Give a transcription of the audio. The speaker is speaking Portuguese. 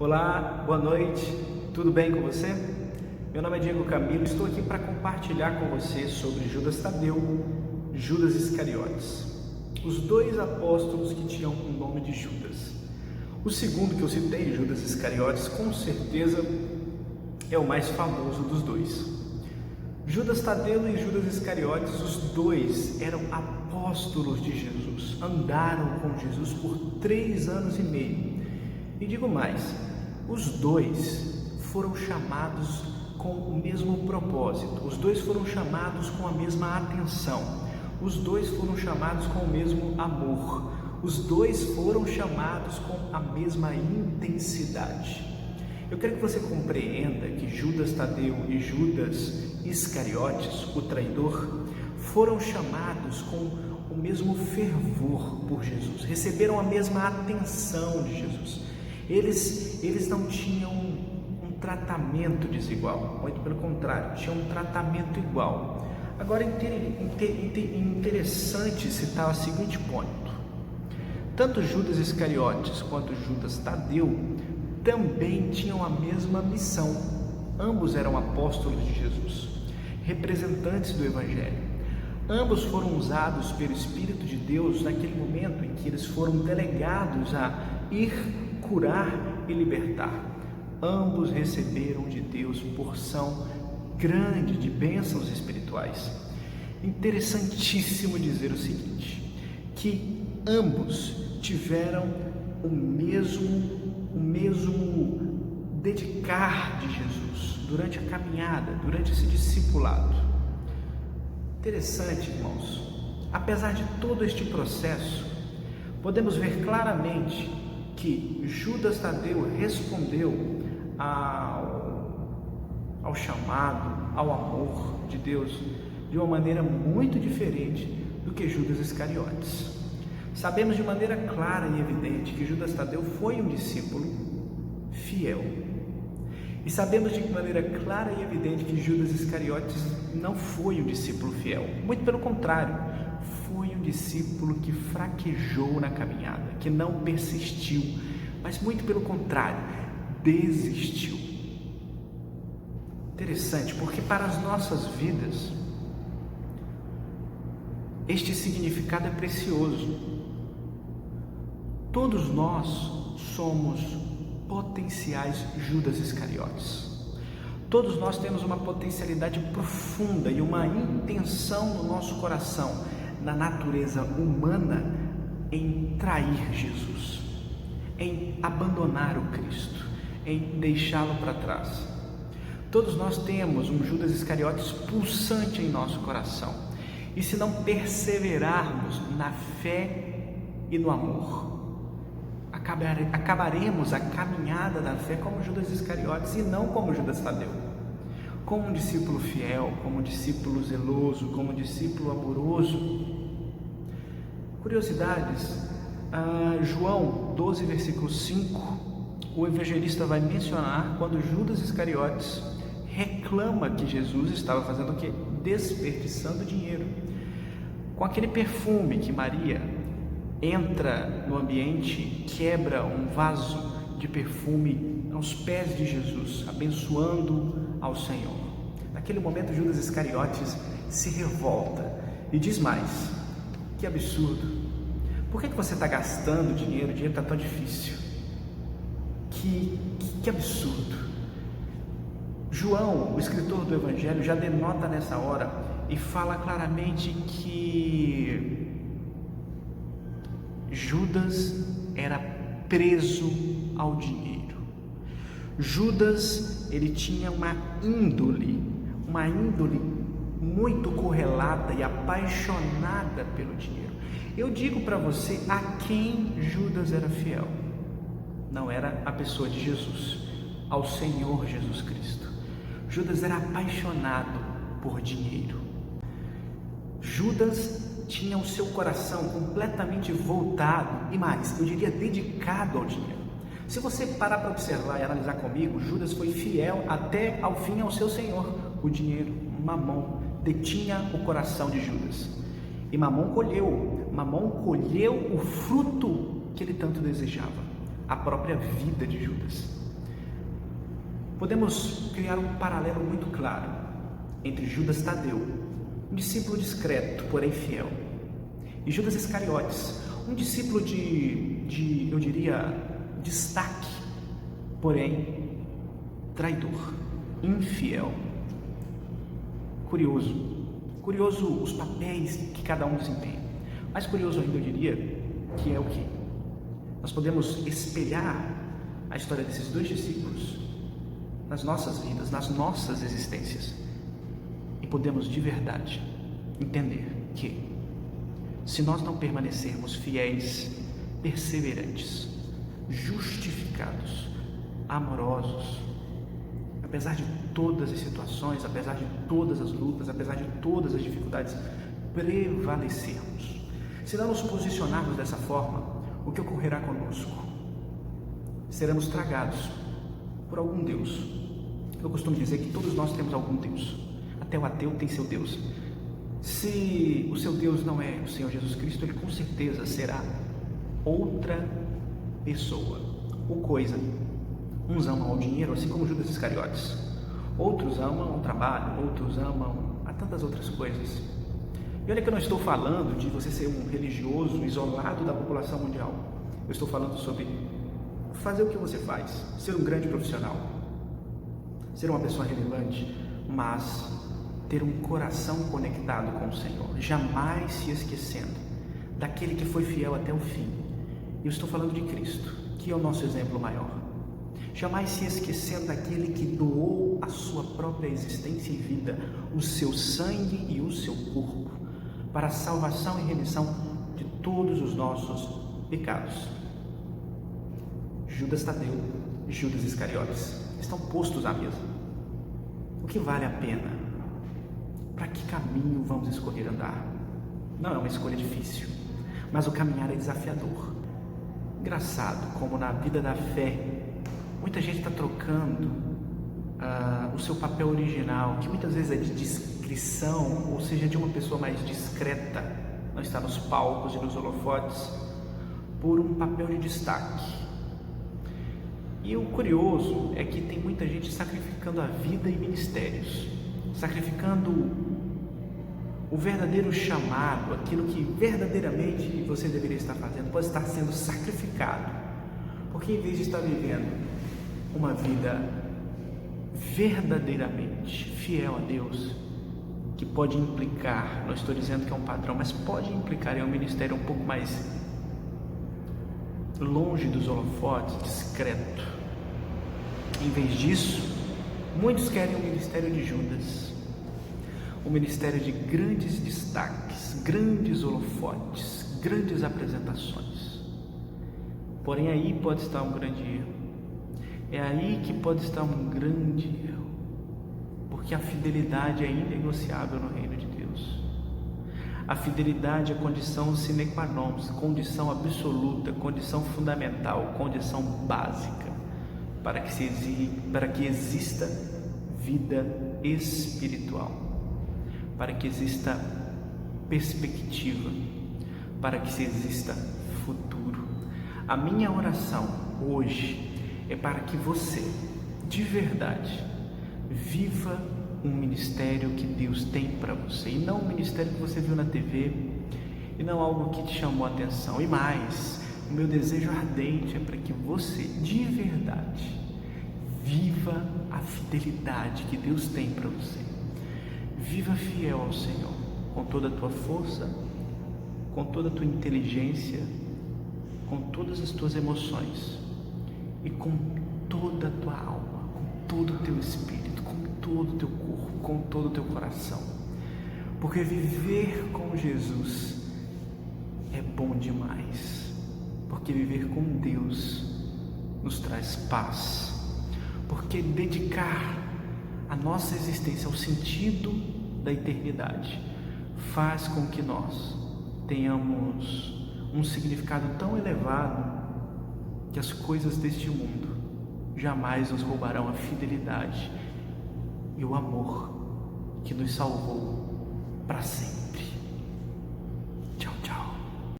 Olá, boa noite, tudo bem com você? Meu nome é Diego Camilo, estou aqui para compartilhar com você sobre Judas Tadeu, Judas Iscariotes, os dois apóstolos que tinham o nome de Judas. O segundo que eu citei, Judas Iscariotes, com certeza é o mais famoso dos dois. Judas Tadeu e Judas Iscariotes, os dois eram apóstolos de Jesus, andaram com Jesus por 3 anos e meio. E digo mais, os dois foram chamados com o mesmo propósito, os dois foram chamados com a mesma atenção, os dois foram chamados com o mesmo amor, os dois foram chamados com a mesma intensidade. Eu quero que você compreenda que Judas Tadeu e Judas Iscariotes, o traidor, foram chamados com o mesmo fervor por Jesus, receberam a mesma atenção de Jesus. Eles não tinham um tratamento desigual, muito pelo contrário, tinham um tratamento igual. Agora, interessante citar o seguinte ponto: tanto Judas Iscariotes quanto Judas Tadeu também tinham a mesma missão. Ambos eram apóstolos de Jesus, representantes do Evangelho. Ambos foram usados pelo Espírito de Deus naquele momento em que eles foram delegados a ir curar e libertar. Ambos receberam de Deus porção grande de bênçãos espirituais. Interessantíssimo dizer o seguinte, que ambos tiveram o mesmo dedicar de Jesus durante a caminhada, durante esse discipulado. Interessante, irmãos, apesar de todo este processo, podemos ver claramente que Judas Tadeu respondeu ao chamado, ao amor de Deus de uma maneira muito diferente do que Judas Iscariotes. Sabemos de maneira clara e evidente que Judas Tadeu foi um discípulo fiel. E sabemos de maneira clara e evidente que Judas Iscariotes não foi um discípulo fiel. Muito pelo contrário, foi um discípulo que fraquejou na caminhada, que não persistiu, mas muito pelo contrário, desistiu. Interessante, porque para as nossas vidas, este significado é precioso. Todos nós somos potenciais Judas Iscariotes. Todos nós temos uma potencialidade profunda e uma intenção no nosso coração, na natureza humana, em trair Jesus, em abandonar o Cristo, em deixá-lo para trás. Todos nós temos um Judas Iscariotes pulsante em nosso coração. E se não perseverarmos na fé e no amor, acabaremos a caminhada da fé como Judas Iscariotes e não como Judas Tadeu, como um discípulo fiel, como um discípulo zeloso, como um discípulo amoroso. Curiosidades, João 12, versículo 5, o evangelista vai mencionar quando Judas Iscariotes reclama que Jesus estava fazendo o quê? Desperdiçando dinheiro. Com aquele perfume que Maria entra no ambiente, quebra um vaso de perfume aos pés de Jesus, abençoando ao Senhor. Naquele momento, Judas Iscariotes se revolta e diz mais: que absurdo, por que você está gastando dinheiro? O dinheiro está tão difícil. Que absurdo. João, o escritor do Evangelho, já denota nessa hora e fala claramente que Judas era preso ao dinheiro. Judas, ele tinha uma índole muito correlata e apaixonada pelo dinheiro. Eu digo para você a quem Judas era fiel. Não era a pessoa de Jesus, ao Senhor Jesus Cristo. Judas era apaixonado por dinheiro. Judas tinha o seu coração completamente voltado e mais, eu diria, dedicado ao dinheiro. Se você parar para observar e analisar comigo, Judas foi fiel até ao fim ao seu Senhor. O dinheiro, Mamon, detinha o coração de Judas. E Mamon colheu o fruto que ele tanto desejava, a própria vida de Judas. podemos criar um paralelo muito claro entre Judas Tadeu, um discípulo discreto, porém fiel, e Judas Iscariotes, um discípulo eu diria, destaque, porém traidor, infiel. Curioso os papéis que cada um desempenha. Mais curioso ainda, eu diria, que é o que? Nós podemos espelhar a história desses dois discípulos nas nossas vidas, nas nossas existências, e podemos de verdade entender que, se nós não permanecermos fiéis, perseverantes, justificados, amorosos, apesar de todas as situações, apesar de todas as lutas, apesar de todas as dificuldades, prevalecermos. Se não nos posicionarmos dessa forma, o que ocorrerá conosco? Seremos tragados por algum Deus. Eu costumo dizer que todos nós temos algum Deus. Até o ateu tem seu Deus. Se o seu Deus não é o Senhor Jesus Cristo, ele com certeza será outra pessoa ou coisa. Uns amam o dinheiro, assim como Judas Iscariotes. Outros amam o trabalho, outros amam a tantas outras coisas. E olha que eu não estou falando de você ser um religioso isolado da população mundial. Eu estou falando sobre fazer o que você faz, ser um grande profissional, ser uma pessoa relevante, mas ter um coração conectado com o Senhor, jamais se esquecendo daquele que foi fiel até o fim. Eu estou falando de Cristo, que é o nosso exemplo maior. Jamais se esquecendo daquele que doou a sua própria existência e vida, o seu sangue e o seu corpo, para a salvação e remissão de todos os nossos pecados. Judas Tadeu e Judas Iscariotes estão postos à mesa. O que vale a pena? Para que caminho vamos escolher andar? Não é uma escolha difícil, mas o caminhar é desafiador. Engraçado como na vida da fé, muita gente está trocando o seu papel original, que muitas vezes é de discrição, ou seja, de uma pessoa mais discreta, não está nos palcos e nos holofotes, por um papel de destaque. E o curioso é que tem muita gente sacrificando a vida e ministérios, sacrificando o verdadeiro chamado, aquilo que verdadeiramente você deveria estar fazendo, pode estar sendo sacrificado, porque em vez de estar vivendo uma vida verdadeiramente fiel a Deus, que pode implicar, não estou dizendo que é um padrão, mas pode implicar em um ministério um pouco mais longe dos holofotes, discreto. Em vez disso, muitos querem o ministério de Judas, um ministério de grandes destaques, grandes holofotes, grandes apresentações. Porém, aí pode estar um grande erro. É aí que pode estar um grande erro, porque a fidelidade é inegociável no reino de Deus. A fidelidade é condição sine qua non, condição absoluta, condição fundamental, condição básica para que exista vida espiritual, para que exista perspectiva, para que exista futuro. A minha oração hoje é para que você, de verdade, viva um ministério que Deus tem para você, e não um ministério que você viu na TV, e não algo que te chamou a atenção. E mais, o meu desejo ardente é para que você, de verdade, viva a fidelidade que Deus tem para você. Viva fiel ao Senhor, com toda a tua força, com toda a tua inteligência, com todas as tuas emoções e com toda a tua alma, com todo o teu espírito, com todo o teu corpo, com todo o teu coração. Porque viver com Jesus é bom demais. Porque viver com Deus nos traz paz. Porque dedicar a nossa existência ao sentido da eternidade faz com que nós tenhamos um significado tão elevado que as coisas deste mundo jamais nos roubarão a fidelidade e o amor que nos salvou para sempre.